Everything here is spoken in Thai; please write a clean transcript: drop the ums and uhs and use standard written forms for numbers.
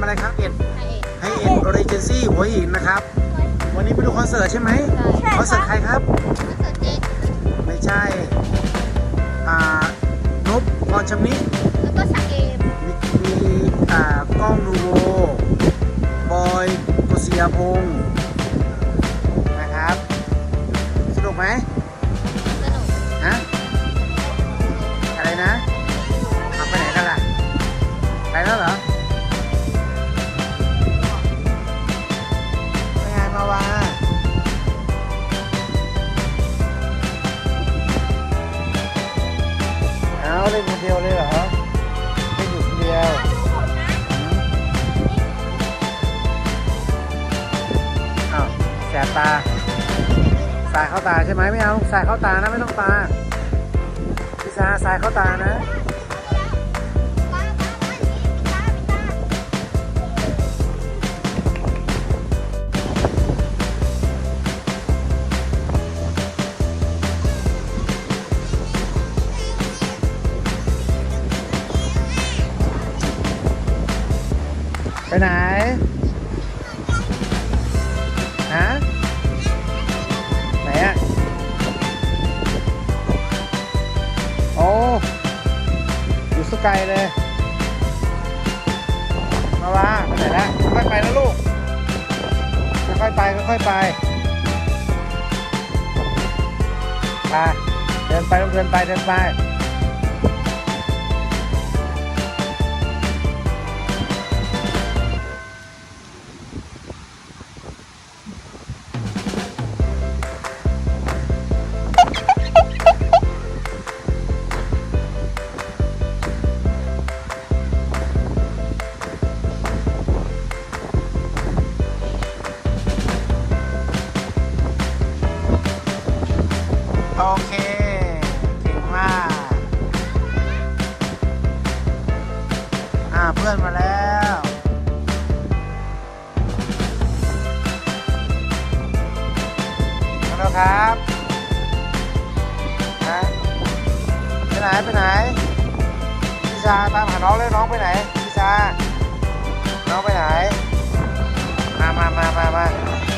อะไรครับไฮเอ็ดเรเจนซี่หัวหินนะครับวันนี้ไปดูคอนเสิร์ตใช่ไหมคอนเสิร์ตใครครับไม่ใช่นพพรชำนิแล้วก็สเกมมีกล้องนูโวบอยกฤษยาพงศ์นะครับสนุกไหมสนุกฮะอะไรนะขับไปไหนกันล่ะไปแล้วเหรอไปงานมาวาเอาเล่นคนเดียวเลยเหรอเล่นอยู่คนเดียวอ้าวแสบตาสายเข้าตาใช่ไหมไม่เอาสายเข้าตานะไม่ต้องตาพิซาสายเข้าตานะไปไหนฮะไหนอะโอ้อยู่สกายเลยมาว่าไปไหนละค่อยไปนะลูกค่อยไปค่อยไปเดินไปต้องเดินไปเดินไปโอเคเก่งมากเพื่อนมาแล้วมาแล้วครับไปไหนไปไหนพิซาตามหาน้องเลยน้องไปไหนพิซาน้องไปไหนมา